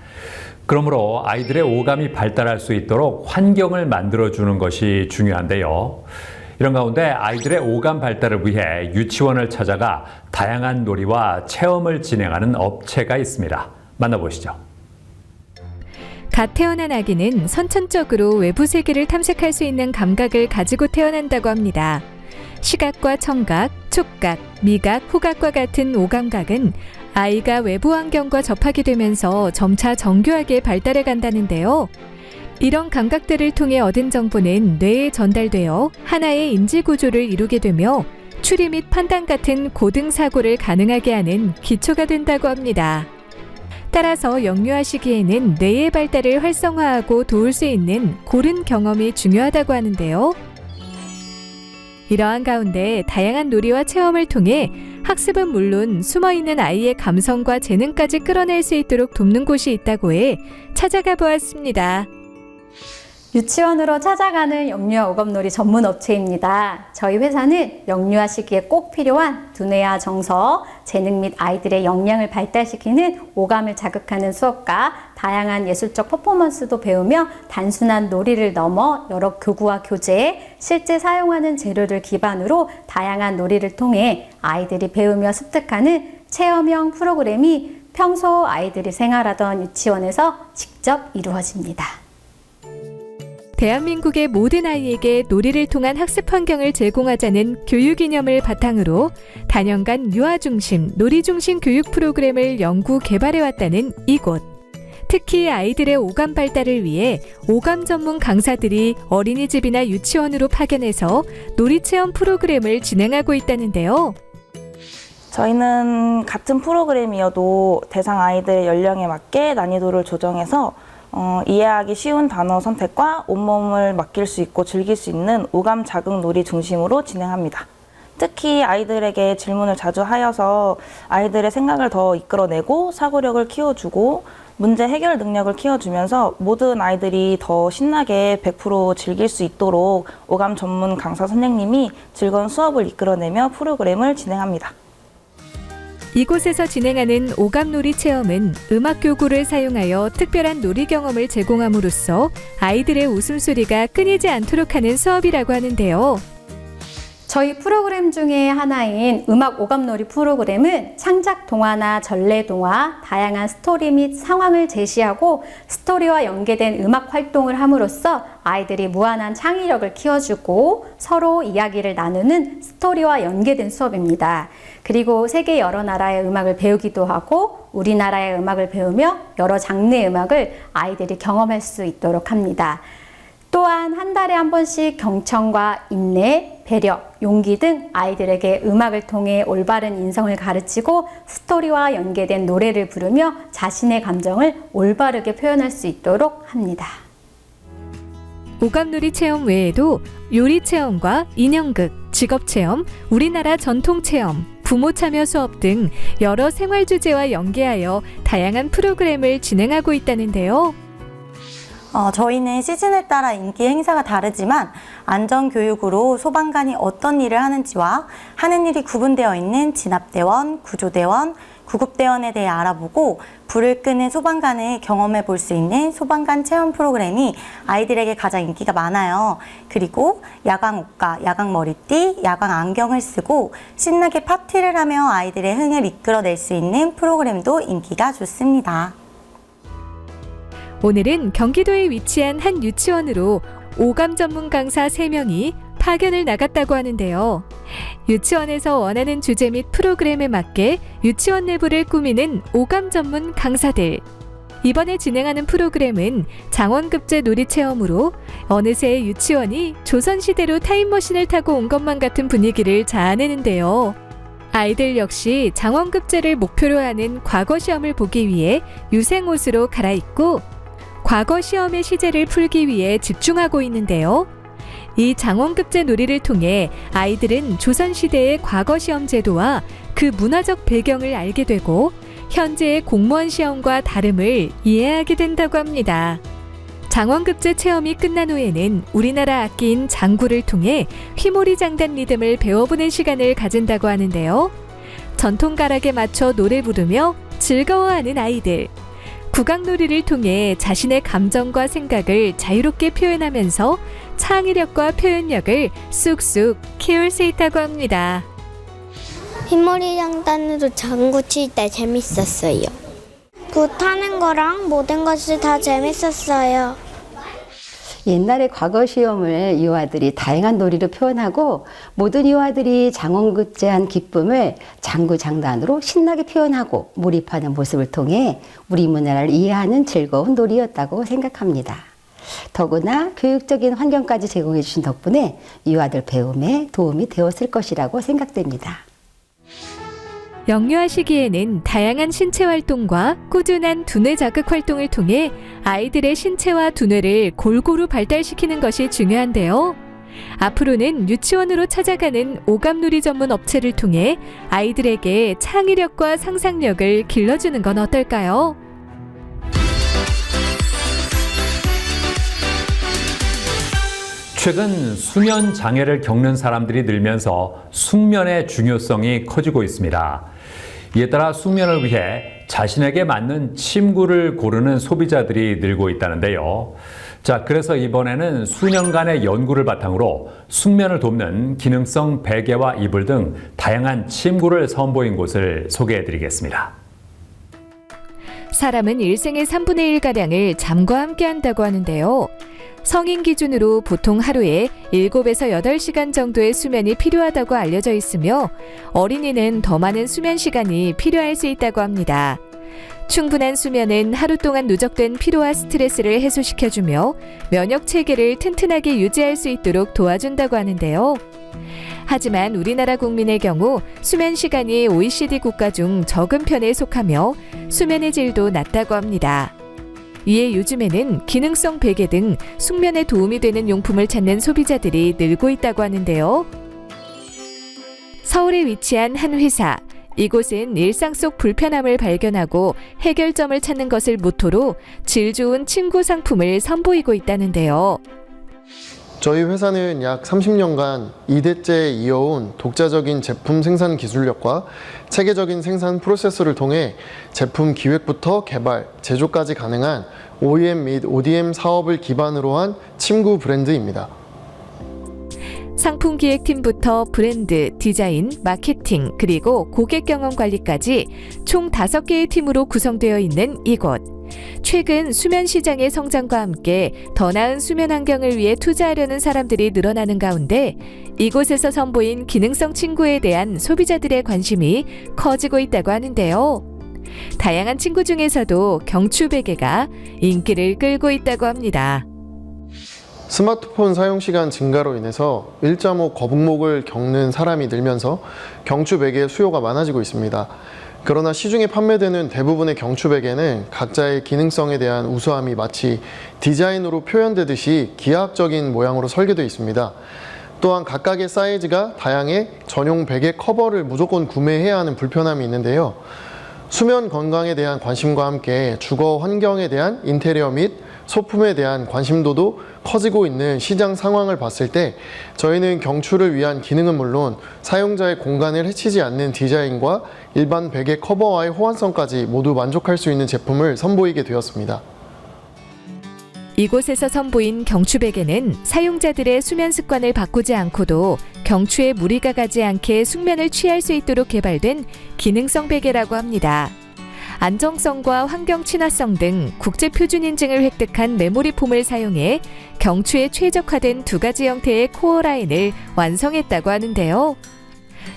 그러므로 아이들의 오감이 발달할 수 있도록 환경을 만들어주는 것이 중요한데요. 이런 가운데 아이들의 오감 발달을 위해 유치원을 찾아가 다양한 놀이와 체험을 진행하는 업체가 있습니다. 만나보시죠. 갓 태어난 아기는 선천적으로 외부 세계를 탐색할 수 있는 감각을 가지고 태어난다고 합니다. 시각과 청각, 촉각, 미각, 후각과 같은 오감각은 아이가 외부 환경과 접하게 되면서 점차 정교하게 발달해 간다는데요. 이런 감각들을 통해 얻은 정보는 뇌에 전달되어 하나의 인지 구조를 이루게 되며 추리 및 판단 같은 고등 사고를 가능하게 하는 기초가 된다고 합니다. 따라서 영유아 시기에는 뇌의 발달을 활성화하고 도울 수 있는 고른 경험이 중요하다고 하는데요. 이러한 가운데 다양한 놀이와 체험을 통해 학습은 물론 숨어있는 아이의 감성과 재능까지 끌어낼 수 있도록 돕는 곳이 있다고 해 찾아가 보았습니다. 유치원으로 찾아가는 영유아 오감놀이 전문 업체입니다. 저희 회사는 영유아 시기에 꼭 필요한 두뇌와 정서, 재능 및 아이들의 역량을 발달시키는 오감을 자극하는 수업과 다양한 예술적 퍼포먼스도 배우며 단순한 놀이를 넘어 여러 교구와 교재, 실제 사용하는 재료를 기반으로 다양한 놀이를 통해 아이들이 배우며 습득하는 체험형 프로그램이 평소 아이들이 생활하던 유치원에서 직접 이루어집니다. 대한민국의 모든 아이에게 놀이를 통한 학습 환경을 제공하자는 교육 이념을 바탕으로 다년간 유아 중심, 놀이 중심 교육 프로그램을 연구 개발해 왔다는 이곳. 특히 아이들의 오감 발달을 위해 오감 전문 강사들이 어린이집이나 유치원으로 파견해서 놀이 체험 프로그램을 진행하고 있다는데요. 저희는 같은 프로그램이어도 대상 아이들의 연령에 맞게 난이도를 조정해서 이해하기 쉬운 단어 선택과 온몸을 맡길 수 있고 즐길 수 있는 오감 자극 놀이 중심으로 진행합니다. 특히 아이들에게 질문을 자주 하여서 아이들의 생각을 더 이끌어내고 사고력을 키워주고 문제 해결 능력을 키워주면서 모든 아이들이 더 신나게 100% 즐길 수 있도록 오감 전문 강사 선생님이 즐거운 수업을 이끌어내며 프로그램을 진행합니다. 이곳에서 진행하는 오감놀이 체험은 음악 교구를 사용하여 특별한 놀이 경험을 제공함으로써 아이들의 웃음소리가 끊이지 않도록 하는 수업이라고 하는데요. 저희 프로그램 중에 하나인 음악 오감놀이 프로그램은 창작 동화나 전래 동화, 다양한 스토리 및 상황을 제시하고 스토리와 연계된 음악 활동을 함으로써 아이들이 무한한 창의력을 키워주고 서로 이야기를 나누는 스토리와 연계된 수업입니다. 그리고 세계 여러 나라의 음악을 배우기도 하고 우리나라의 음악을 배우며 여러 장르의 음악을 아이들이 경험할 수 있도록 합니다. 또한 한 달에 한 번씩 경청과 인내, 배려, 용기 등 아이들에게 음악을 통해 올바른 인성을 가르치고 스토리와 연계된 노래를 부르며 자신의 감정을 올바르게 표현할 수 있도록 합니다. 오감놀이 체험 외에도 요리 체험과 인형극, 직업 체험, 우리나라 전통 체험, 부모 참여 수업 등 여러 생활 주제와 연계하여 다양한 프로그램을 진행하고 있다는데요. 저희는 시즌에 따라 인기 행사가 다르지만 안전교육으로 소방관이 어떤 일을 하는지와 하는 일이 구분되어 있는 진압대원, 구조대원, 구급대원에 대해 알아보고 불을 끄는 소방관을 경험해 볼 수 있는 소방관 체험 프로그램이 아이들에게 가장 인기가 많아요. 그리고 야광 옷과 야광 머리띠, 야광 안경을 쓰고 신나게 파티를 하며 아이들의 흥을 이끌어낼 수 있는 프로그램도 인기가 좋습니다. 오늘은 경기도에 위치한 한 유치원으로 오감 전문 강사 3명이 파견을 나갔다고 하는데요. 유치원에서 원하는 주제 및 프로그램에 맞게 유치원 내부를 꾸미는 오감 전문 강사들. 이번에 진행하는 프로그램은 장원급제 놀이 체험으로 어느새 유치원이 조선시대로 타임머신을 타고 온 것만 같은 분위기를 자아내는데요. 아이들 역시 장원급제를 목표로 하는 과거 시험을 보기 위해 유생옷으로 갈아입고 과거 시험의 시제를 풀기 위해 집중하고 있는데요. 이 장원급제 놀이를 통해 아이들은 조선시대의 과거 시험 제도와 그 문화적 배경을 알게 되고 현재의 공무원 시험과 다름을 이해하게 된다고 합니다. 장원급제 체험이 끝난 후에는 우리나라 악기인 장구를 통해 휘모리 장단 리듬을 배워보는 시간을 가진다고 하는데요. 전통 가락에 맞춰 노래 부르며 즐거워하는 아이들. 국악놀이를 통해 자신의 감정과 생각을 자유롭게 표현하면서 창의력과 표현력을 쑥쑥 키울 수 있다고 합니다. 휘모리 장단으로 장구 칠 때 재밌었어요. 그 타는 거랑 모든 것이 다 재밌었어요. 옛날에 과거 시험을 유아들이 다양한 놀이로 표현하고 모든 유아들이 장원급제한 기쁨을 장구 장단으로 신나게 표현하고 몰입하는 모습을 통해 우리 문화를 이해하는 즐거운 놀이였다고 생각합니다. 더구나 교육적인 환경까지 제공해 주신 덕분에 유아들 배움에 도움이 되었을 것이라고 생각됩니다. 영유아 시기에는 다양한 신체 활동과 꾸준한 두뇌 자극 활동을 통해 아이들의 신체와 두뇌를 골고루 발달시키는 것이 중요한데요. 앞으로는 유치원으로 찾아가는 오감놀이 전문 업체를 통해 아이들에게 창의력과 상상력을 길러주는 건 어떨까요? 최근 수면 장애를 겪는 사람들이 늘면서 숙면의 중요성이 커지고 있습니다. 이에 따라 숙면을 위해 자신에게 맞는 침구를 고르는 소비자들이 늘고 있다는데요. 자, 그래서 이번에는 수년간의 연구를 바탕으로 숙면을 돕는 기능성 베개와 이불 등 다양한 침구를 선보인 곳을 소개해드리겠습니다. 사람은 일생의 3분의 1가량을 잠과 함께 한다고 하는데요. 성인 기준으로 보통 하루에 7에서 8시간 정도의 수면이 필요하다고 알려져 있으며 어린이는 더 많은 수면 시간이 필요할 수 있다고 합니다. 충분한 수면은 하루 동안 누적된 피로와 스트레스를 해소시켜주며 면역 체계를 튼튼하게 유지할 수 있도록 도와준다고 하는데요. 하지만 우리나라 국민의 경우 수면 시간이 OECD 국가 중 적은 편에 속하며 수면의 질도 낮다고 합니다. 이에 요즘에는 기능성 베개 등 숙면에 도움이 되는 용품을 찾는 소비자들이 늘고 있다고 하는데요. 서울에 위치한 한 회사. 이곳은 일상 속 불편함을 발견하고 해결점을 찾는 것을 모토로 질 좋은 침구 상품을 선보이고 있다는데요. 저희 회사는 약 30년간 2대째 이어온 독자적인 제품 생산 기술력과 체계적인 생산 프로세스를 통해 제품 기획부터 개발, 제조까지 가능한 OEM 및 ODM 사업을 기반으로 한 침구 브랜드입니다. 상품 기획팀부터 브랜드, 디자인, 마케팅, 그리고 고객 경험 관리까지 총 5개의 팀으로 구성되어 있는 이곳. 최근 수면 시장의 성장과 함께 더 나은 수면 환경을 위해 투자하려는 사람들이 늘어나는 가운데 이곳에서 선보인 기능성 침구에 대한 소비자들의 관심이 커지고 있다고 하는데요. 다양한 침구 중에서도 경추 베개가 인기를 끌고 있다고 합니다. 스마트폰 사용 시간 증가로 인해서 1.5 거북목을 겪는 사람이 늘면서 경추 베개의 수요가 많아지고 있습니다. 그러나 시중에 판매되는 대부분의 경추 베개는 각자의 기능성에 대한 우수함이 마치 디자인으로 표현되듯이 기하학적인 모양으로 설계되어 있습니다. 또한 각각의 사이즈가 다양해 전용 베개 커버를 무조건 구매해야 하는 불편함이 있는데요. 수면 건강에 대한 관심과 함께 주거 환경에 대한 인테리어 및 소품에 대한 관심도도 커지고 있는 시장 상황을 봤을 때 저희는 경추를 위한 기능은 물론 사용자의 공간을 해치지 않는 디자인과 일반 베개 커버와의 호환성까지 모두 만족할 수 있는 제품을 선보이게 되었습니다. 이곳에서 선보인 경추 베개는 사용자들의 수면 습관을 바꾸지 않고도 경추에 무리가 가지 않게 숙면을 취할 수 있도록 개발된 기능성 베개라고 합니다. 안정성과 환경 친화성 등 국제 표준 인증을 획득한 메모리 폼을 사용해 경추에 최적화된 2가지 형태의 코어 라인을 완성했다고 하는데요.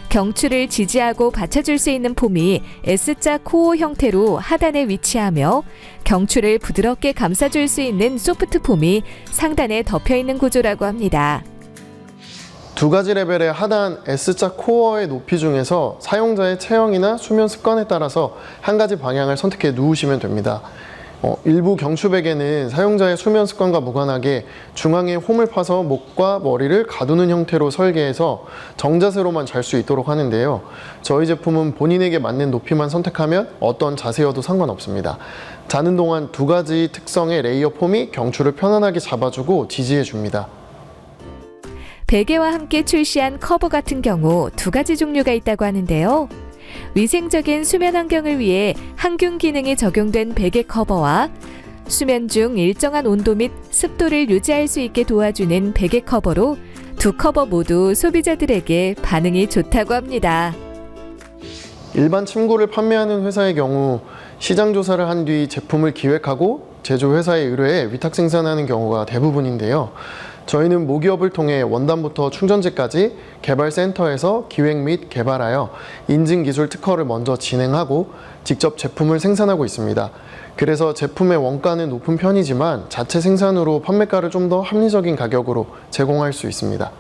경추를 지지하고 받쳐줄 수 있는 폼이 S자 코어 형태로 하단에 위치하며 경추를 부드럽게 감싸줄 수 있는 소프트 폼이 상단에 덮여있는 구조라고 합니다. 2가지 레벨의 하단 S자 코어의 높이 중에서 사용자의 체형이나 수면 습관에 따라서 한 가지 방향을 선택해 누우시면 됩니다. 일부 경추백에는 사용자의 수면 습관과 무관하게 중앙에 홈을 파서 목과 머리를 가두는 형태로 설계해서 정자세로만 잘 수 있도록 하는데요. 저희 제품은 본인에게 맞는 높이만 선택하면 어떤 자세여도 상관없습니다. 자는 동안 두 가지 특성의 레이어 폼이 경추를 편안하게 잡아주고 지지해줍니다. 베개와 함께 출시한 커버 같은 경우 두 가지 종류가 있다고 하는데요. 위생적인 수면 환경을 위해 항균 기능이 적용된 베개 커버와 수면 중 일정한 온도 및 습도를 유지할 수 있게 도와주는 베개 커버로 두 커버 모두 소비자들에게 반응이 좋다고 합니다. 일반 침구를 판매하는 회사의 경우 시장 조사를 한 뒤 제품을 기획하고 제조 회사에 의뢰해 위탁 생산하는 경우가 대부분인데요. 저희는 모기업을 통해 원단부터 충전재까지 개발센터에서 기획 및 개발하여 인증기술 특허를 먼저 진행하고 직접 제품을 생산하고 있습니다. 그래서 제품의 원가는 높은 편이지만 자체 생산으로 판매가를 좀 더 합리적인 가격으로 제공할 수 있습니다.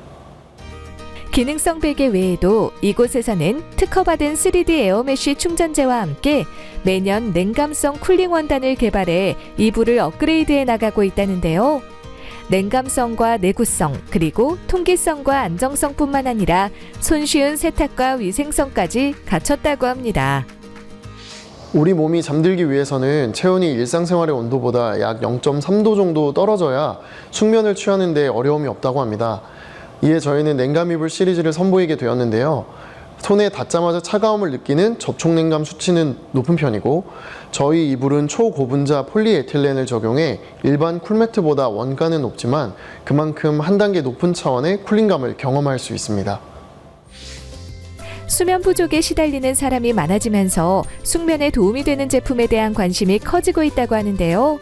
기능성 베개 외에도 이곳에서는 특허받은 3D 에어메쉬 충전재와 함께 매년 냉감성 쿨링 원단을 개발해 이불을 업그레이드해 나가고 있다는데요. 냉감성과 내구성, 그리고 통기성과 안정성뿐만 아니라 손쉬운 세탁과 위생성까지 갖췄다고 합니다. 우리 몸이 잠들기 위해서는 체온이 일상생활의 온도보다 약 0.3도 정도 떨어져야 숙면을 취하는 데 어려움이 없다고 합니다. 이에 저희는 냉감 이불 시리즈를 선보이게 되었는데요. 손에 닿자마자 차가움을 느끼는 접촉냉감 수치는 높은 편이고 저희 이불은 초고분자 폴리에틸렌을 적용해 일반 쿨매트보다 원가는 높지만 그만큼 한 단계 높은 차원의 쿨링감을 경험할 수 있습니다. 수면 부족에 시달리는 사람이 많아지면서 숙면에 도움이 되는 제품에 대한 관심이 커지고 있다고 하는데요.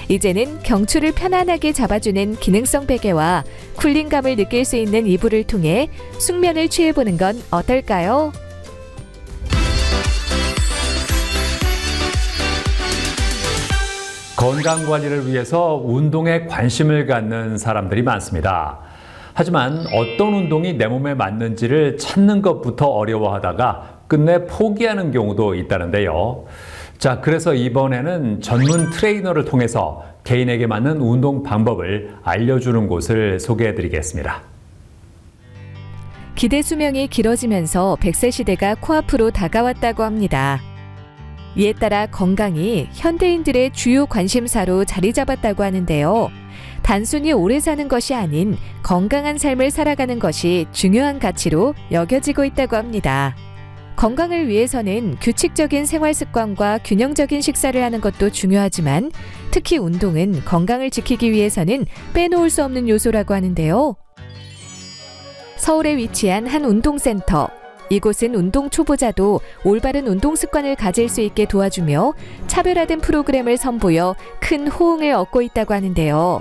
이제는 경추를 편안하게 잡아주는 기능성 베개와 쿨링감을 느낄 수 있는 이불을 통해 숙면을 취해보는 건 어떨까요? 건강관리를 위해서 운동에 관심을 갖는 사람들이 많습니다. 하지만 어떤 운동이 내 몸에 맞는지를 찾는 것부터 어려워하다가 끝내 포기하는 경우도 있다는데요. 자, 그래서 이번에는 전문 트레이너를 통해서 개인에게 맞는 운동 방법을 알려주는 곳을 소개해드리겠습니다. 기대 수명이 길어지면서 100세 시대가 코앞으로 다가왔다고 합니다. 이에 따라 건강이 현대인들의 주요 관심사로 자리 잡았다고 하는데요. 단순히 오래 사는 것이 아닌 건강한 삶을 살아가는 것이 중요한 가치로 여겨지고 있다고 합니다. 건강을 위해서는 규칙적인 생활 습관과 균형적인 식사를 하는 것도 중요하지만 특히 운동은 건강을 지키기 위해서는 빼놓을 수 없는 요소라고 하는데요. 서울에 위치한 한 운동센터. 이곳은 운동 초보자도 올바른 운동 습관을 가질 수 있게 도와주며 차별화된 프로그램을 선보여 큰 호응을 얻고 있다고 하는데요.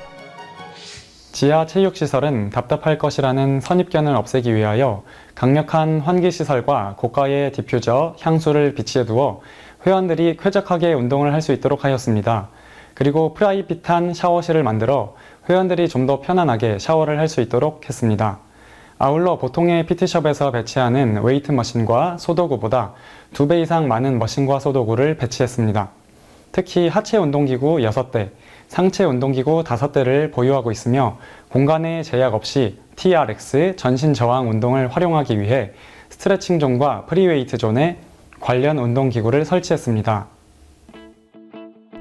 지하 체육시설은 답답할 것이라는 선입견을 없애기 위하여 강력한 환기시설과 고가의 디퓨저, 향수를 비치해 두어 회원들이 쾌적하게 운동을 할 수 있도록 하였습니다. 그리고 프라이빗한 샤워실을 만들어 회원들이 좀 더 편안하게 샤워를 할 수 있도록 했습니다. 아울러 보통의 PT숍에서 배치하는 웨이트 머신과 소도구보다 2배 이상 많은 머신과 소도구를 배치했습니다. 특히 하체 운동기구 6대, 상체 운동기구 5대를 보유하고 있으며 공간에 제약 없이 TRX 전신 저항 운동을 활용하기 위해 스트레칭 존과 프리웨이트 존에 관련 운동기구를 설치했습니다.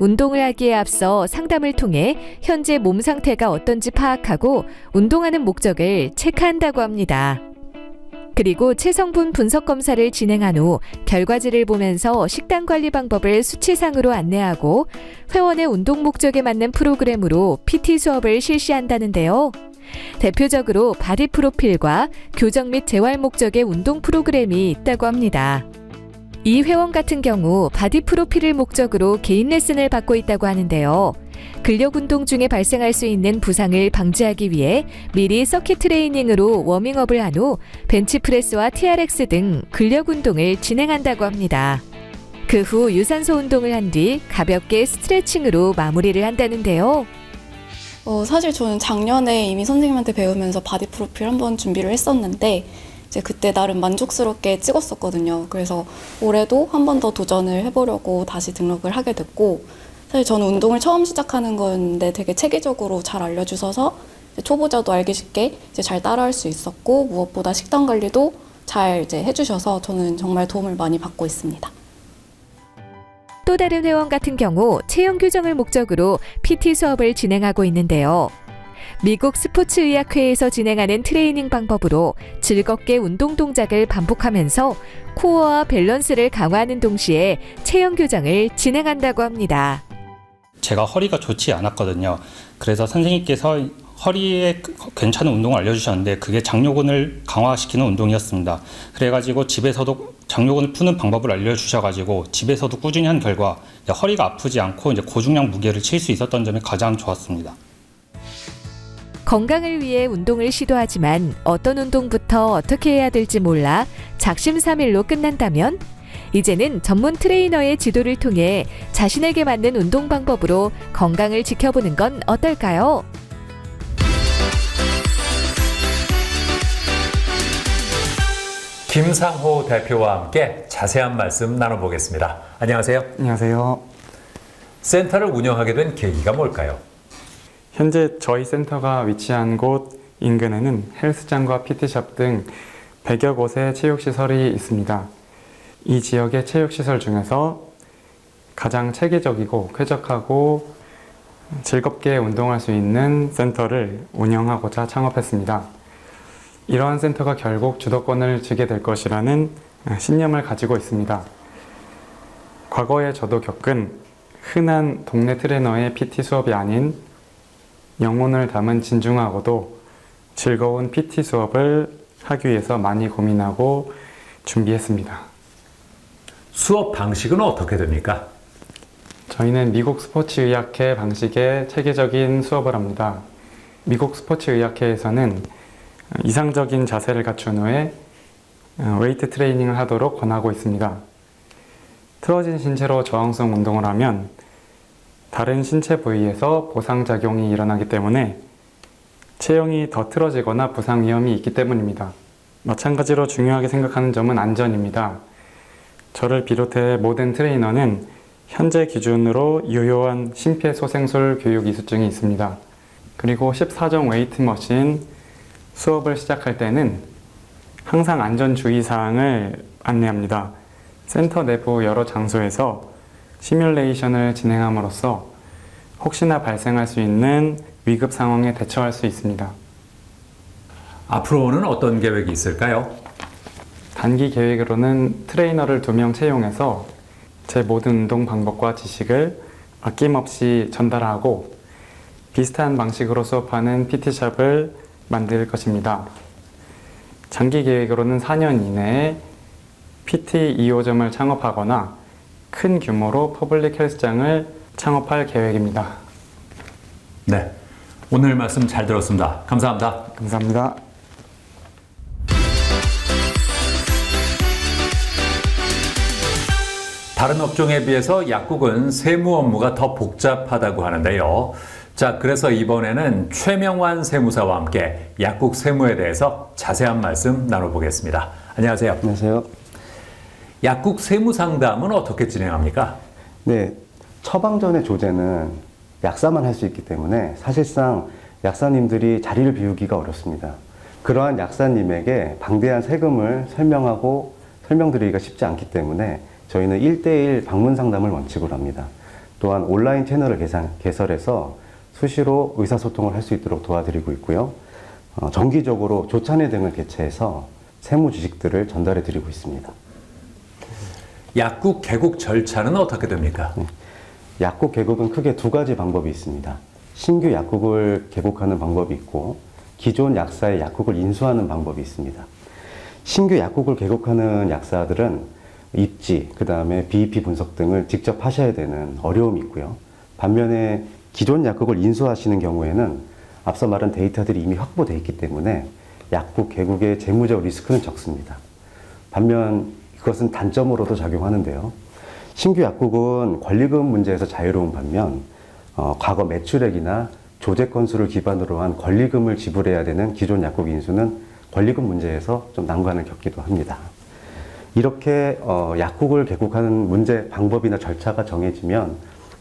운동을 하기에 앞서 상담을 통해 현재 몸 상태가 어떤지 파악하고 운동하는 목적을 체크한다고 합니다. 그리고 체성분 분석 검사를 진행한 후 결과지를 보면서 식단 관리 방법을 수치상으로 안내하고 회원의 운동 목적에 맞는 프로그램으로 PT 수업을 실시한다는데요. 대표적으로 바디 프로필과 교정 및 재활 목적의 운동 프로그램이 있다고 합니다. 이 회원 같은 경우 바디 프로필을 목적으로 개인 레슨을 받고 있다고 하는데요. 근력 운동 중에 발생할 수 있는 부상을 방지하기 위해 미리 서킷 트레이닝으로 워밍업을 한 후 벤치프레스와 TRX 등 근력 운동을 진행한다고 합니다. 그 후 유산소 운동을 한 뒤 가볍게 스트레칭으로 마무리를 한다는데요. 사실 저는 작년에 이미 선생님한테 배우면서 바디 프로필 한번 준비를 했었는데 이제 그때 나름 만족스럽게 찍었었거든요. 그래서 올해도 한 번 더 도전을 해보려고 다시 등록을 하게 됐고 사실 저는 운동을 처음 시작하는 건데 되게 체계적으로 잘 알려주셔서 초보자도 알기 쉽게 이제 잘 따라할 수 있었고, 무엇보다 식단 관리도 잘 이제 해주셔서 저는 정말 도움을 많이 받고 있습니다. 또 다른 회원 같은 경우 체형 교정을 목적으로 PT 수업을 진행하고 있는데요. 미국 스포츠의학회에서 진행하는 트레이닝 방법으로 즐겁게 운동 동작을 반복하면서 코어와 밸런스를 강화하는 동시에 체형 교정을 진행한다고 합니다. 제가 허리가 좋지 않았거든요. 그래서 선생님께서 허리에 괜찮은 운동을 알려주셨는데 그게 장요근을 강화시키는 운동이었습니다. 그래가지고 집에서도 장요근을 푸는 방법을 알려주셔가지고 집에서도 꾸준히 한 결과 허리가 아프지 않고 이제 고중량 무게를 칠 수 있었던 점이 가장 좋았습니다. 건강을 위해 운동을 시도하지만 어떤 운동부터 어떻게 해야 될지 몰라 작심삼일로 끝난다면 이제는 전문 트레이너의 지도를 통해 자신에게 맞는 운동 방법으로 건강을 지켜보는 건 어떨까요? 김상호 대표와 함께 자세한 말씀 나눠보겠습니다. 안녕하세요. 안녕하세요. 센터를 운영하게 된 계기가 뭘까요? 현재 저희 센터가 위치한 곳 인근에는 헬스장과 PT샵 등 100여 곳의 체육시설이 있습니다. 이 지역의 체육시설 중에서 가장 체계적이고 쾌적하고 즐겁게 운동할 수 있는 센터를 운영하고자 창업했습니다. 이러한 센터가 결국 주도권을 쥐게 될 것이라는 신념을 가지고 있습니다. 과거에 저도 겪은 흔한 동네 트레이너의 PT 수업이 아닌 영혼을 담은 진중하고도 즐거운 PT 수업을 하기 위해서 많이 고민하고 준비했습니다. 수업 방식은 어떻게 됩니까? 저희는 미국 스포츠의학회 방식의 체계적인 수업을 합니다. 미국 스포츠의학회에서는 이상적인 자세를 갖춘 후에 웨이트 트레이닝을 하도록 권하고 있습니다. 틀어진 신체로 저항성 운동을 하면 다른 신체 부위에서 보상작용이 일어나기 때문에 체형이 더 틀어지거나 부상 위험이 있기 때문입니다. 마찬가지로 중요하게 생각하는 점은 안전입니다. 저를 비롯해 모든 트레이너는 현재 기준으로 유효한 심폐소생술 교육 이수증이 있습니다. 그리고 14종 웨이트 머신 수업을 시작할 때는 항상 안전 주의사항을 안내합니다. 센터 내부 여러 장소에서 시뮬레이션을 진행함으로써 혹시나 발생할 수 있는 위급 상황에 대처할 수 있습니다. 앞으로는 어떤 계획이 있을까요? 단기 계획으로는 트레이너를 2명 채용해서 제 모든 운동 방법과 지식을 아낌없이 전달하고 비슷한 방식으로 수업하는 PT샵을 만들 것입니다. 장기 계획으로는 4년 이내에 PT 2호점을 창업하거나 큰 규모로 퍼블릭 헬스장을 창업할 계획입니다. 네, 오늘 말씀 잘 들었습니다. 감사합니다. 감사합니다. 다른 업종에 비해서 약국은 세무 업무가 더 복잡하다고 하는데요. 자, 그래서 이번에는 최명환 세무사와 함께 약국 세무에 대해서 자세한 말씀 나눠보겠습니다. 안녕하세요. 안녕하세요. 약국 세무 상담은 어떻게 진행합니까? 네, 처방전의 조제는 약사만 할 수 있기 때문에 사실상 약사님들이 자리를 비우기가 어렵습니다. 그러한 약사님에게 방대한 세금을 설명드리기가 쉽지 않기 때문에 저희는 1:1 방문 상담을 원칙으로 합니다. 또한 온라인 채널을 개설해서 수시로 의사소통을 할 수 있도록 도와드리고 있고요. 정기적으로 조찬회 등을 개최해서 세무 지식들을 전달해 드리고 있습니다. 약국 개국 절차는 어떻게 됩니까? 약국 개국은 크게 2가지 방법이 있습니다. 신규 약국을 개국하는 방법이 있고 기존 약사의 약국을 인수하는 방법이 있습니다. 신규 약국을 개국하는 약사들은 입지, 그 다음에 BEP 분석 등을 직접 하셔야 되는 어려움이 있고요. 반면에 기존 약국을 인수하시는 경우에는 앞서 말한 데이터들이 이미 확보되어 있기 때문에 약국 개국의 재무적 리스크는 적습니다. 반면 그것은 단점으로도 작용하는데요. 신규 약국은 권리금 문제에서 자유로운 반면 과거 매출액이나 조제 건수를 기반으로 한 권리금을 지불해야 되는 기존 약국 인수는 권리금 문제에서 좀 난관을 겪기도 합니다. 이렇게 약국을 개국하는 문제 방법이나 절차가 정해지면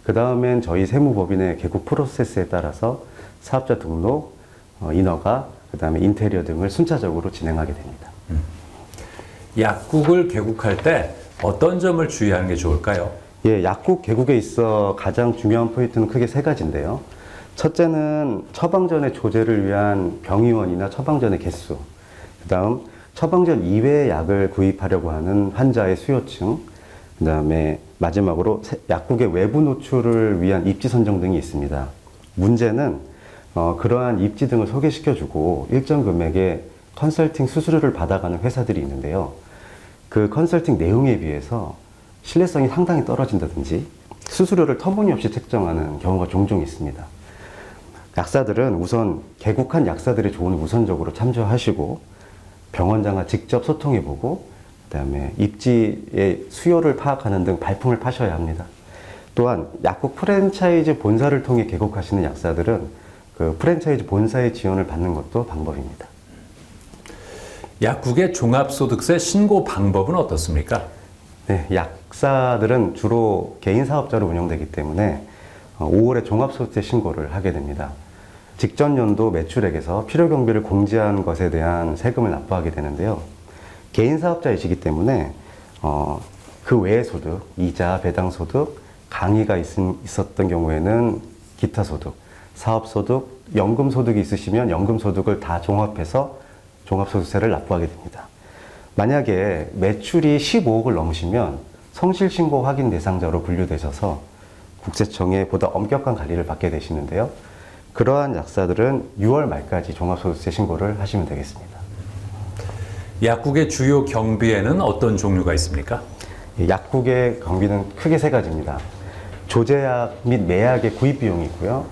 그 다음엔 저희 세무법인의 개국 프로세스에 따라서 사업자 등록, 인허가, 그 다음에 인테리어 등을 순차적으로 진행하게 됩니다. 약국을 개국할 때 어떤 점을 주의하는 게 좋을까요? 예, 약국 개국에 있어 가장 중요한 포인트는 크게 세 가지인데요. 첫째는 처방전의 조제를 위한 병의원이나 처방전의 개수, 그 다음 처방전 이외의 약을 구입하려고 하는 환자의 수요층, 그 다음에 마지막으로 약국의 외부 노출을 위한 입지 선정 등이 있습니다. 문제는 그러한 입지 등을 소개시켜주고 일정 금액의 컨설팅 수수료를 받아가는 회사들이 있는데요. 그 컨설팅 내용에 비해서 신뢰성이 상당히 떨어진다든지 수수료를 터무니없이 책정하는 경우가 종종 있습니다. 약사들은 우선 개국한 약사들의 조언을 우선적으로 참조하시고 병원장과 직접 소통해보고 그다음에 입지의 수요를 파악하는 등 발품을 파셔야 합니다. 또한 약국 프랜차이즈 본사를 통해 개국하시는 약사들은 그 프랜차이즈 본사의 지원을 받는 것도 방법입니다. 약국의 종합소득세 신고 방법은 어떻습니까? 네, 약사들은 주로 개인 사업자로 운영되기 때문에 5월에 종합소득세 신고를 하게 됩니다. 직전 연도 매출액에서 필요경비를 공제한 것에 대한 세금을 납부하게 되는데요. 개인 사업자이시기 때문에 그 외의 소득, 이자, 배당소득, 강의가 있었던 경우에는 기타소득, 사업소득, 연금소득이 있으시면 연금소득을 다 종합해서 종합소득세를 납부하게 됩니다. 만약에 매출이 15억을 넘으시면 성실신고 확인 대상자로 분류되셔서 국세청에 보다 엄격한 관리를 받게 되시는데요. 그러한 약사들은 6월 말까지 종합소득세 신고를 하시면 되겠습니다. 약국의 주요 경비에는 어떤 종류가 있습니까? 약국의 경비는 크게 세 가지입니다. 조제약 및 매약의 구입 비용이 있고요.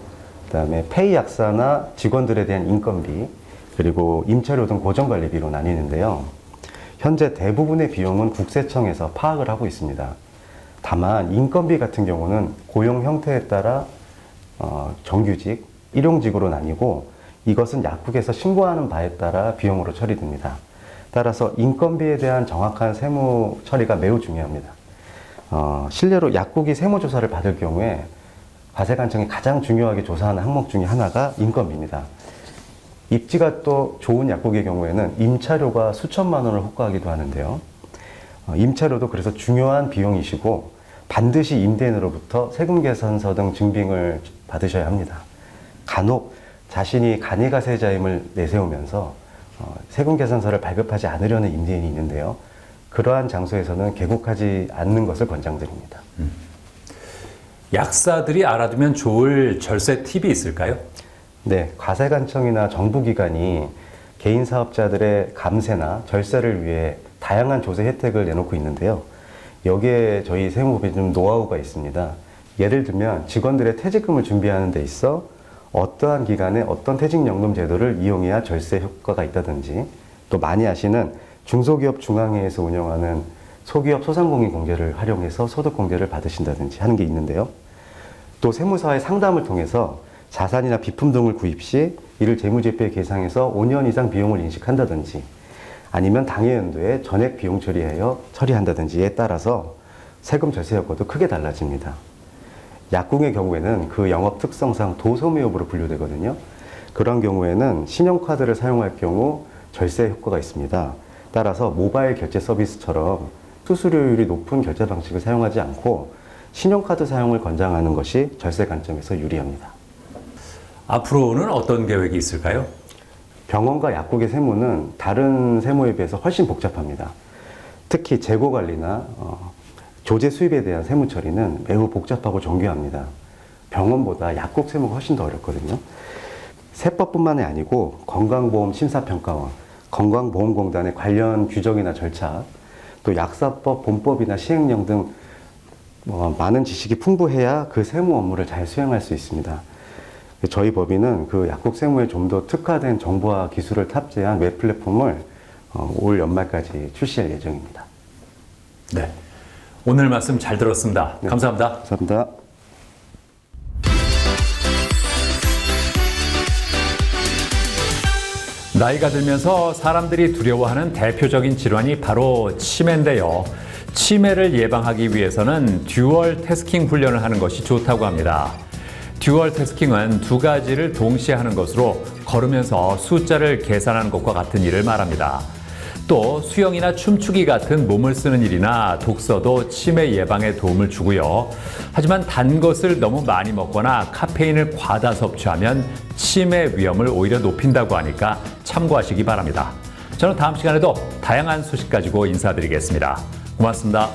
그다음에 페이 약사나 직원들에 대한 인건비, 그리고 임차료 등 고정관리비로 나뉘는데요. 현재 대부분의 비용은 국세청에서 파악을 하고 있습니다. 다만 인건비 같은 경우는 고용 형태에 따라 정규직, 일용직으로 나뉘고 이것은 약국에서 신고하는 바에 따라 비용으로 처리됩니다. 따라서 인건비에 대한 정확한 세무 처리가 매우 중요합니다. 실례로 약국이 세무조사를 받을 경우에 과세관청이 가장 중요하게 조사하는 항목 중에 하나가 인건비입니다. 입지가 또 좋은 약국의 경우에는 임차료가 수천만 원을 호가하기도 하는데요. 임차료도 그래서 중요한 비용이시고 반드시 임대인으로부터 세금계산서 등 증빙을 받으셔야 합니다. 간혹 자신이 간이가세자임을 내세우면서 세금계산서를 발급하지 않으려는 임대인이 있는데요. 그러한 장소에서는 개국하지 않는 것을 권장드립니다. 약사들이 알아두면 좋을 절세 팁이 있을까요? 네, 과세관청이나 정부기관이 개인 사업자들의 감세나 절세를 위해 다양한 조세 혜택을 내놓고 있는데요. 여기에 저희 세무법인 좀 노하우가 있습니다. 예를 들면 직원들의 퇴직금을 준비하는 데 있어 어떠한 기간에 어떤 퇴직연금 제도를 이용해야 절세 효과가 있다든지, 또 많이 아시는 중소기업 중앙회에서 운영하는 소기업 소상공인공제를 활용해서 소득공제를 받으신다든지 하는 게 있는데요. 또 세무사의 상담을 통해서 자산이나 비품 등을 구입 시 이를 재무제표에 계상해서 5년 이상 비용을 인식한다든지, 아니면 당해 연도에 전액 비용 처리한다든지에 따라서 세금 절세 효과도 크게 달라집니다. 약국의 경우에는 그 영업 특성상 도소매업으로 분류되거든요. 그런 경우에는 신용카드를 사용할 경우 절세 효과가 있습니다. 따라서 모바일 결제 서비스처럼 수수료율이 높은 결제 방식을 사용하지 않고 신용카드 사용을 권장하는 것이 절세 관점에서 유리합니다. 앞으로는 어떤 계획이 있을까요? 병원과 약국의 세무는 다른 세무에 비해서 훨씬 복잡합니다. 특히 재고 관리나 조제 수입에 대한 세무 처리는 매우 복잡하고 정교합니다. 병원보다 약국 세무가 훨씬 더 어렵거든요. 세법뿐만이 아니고 건강보험 심사평가원, 건강보험공단의 관련 규정이나 절차, 또 약사법, 본법이나 시행령 등 많은 지식이 풍부해야 그 세무 업무를 잘 수행할 수 있습니다. 저희 법인은 그 약국 세무에 좀 더 특화된 정보와 기술을 탑재한 웹 플랫폼을 올 연말까지 출시할 예정입니다. 네, 오늘 말씀 잘 들었습니다. 네. 감사합니다. 감사합니다. 나이가 들면서 사람들이 두려워하는 대표적인 질환이 바로 치매인데요. 치매를 예방하기 위해서는 듀얼 태스킹 훈련을 하는 것이 좋다고 합니다. 듀얼 태스킹은 두 가지를 동시에 하는 것으로 걸으면서 숫자를 계산하는 것과 같은 일을 말합니다. 또 수영이나 춤추기 같은 몸을 쓰는 일이나 독서도 치매 예방에 도움을 주고요. 하지만 단 것을 너무 많이 먹거나 카페인을 과다 섭취하면 치매 위험을 오히려 높인다고 하니까 참고하시기 바랍니다. 저는 다음 시간에도 다양한 소식 가지고 인사드리겠습니다. 고맙습니다.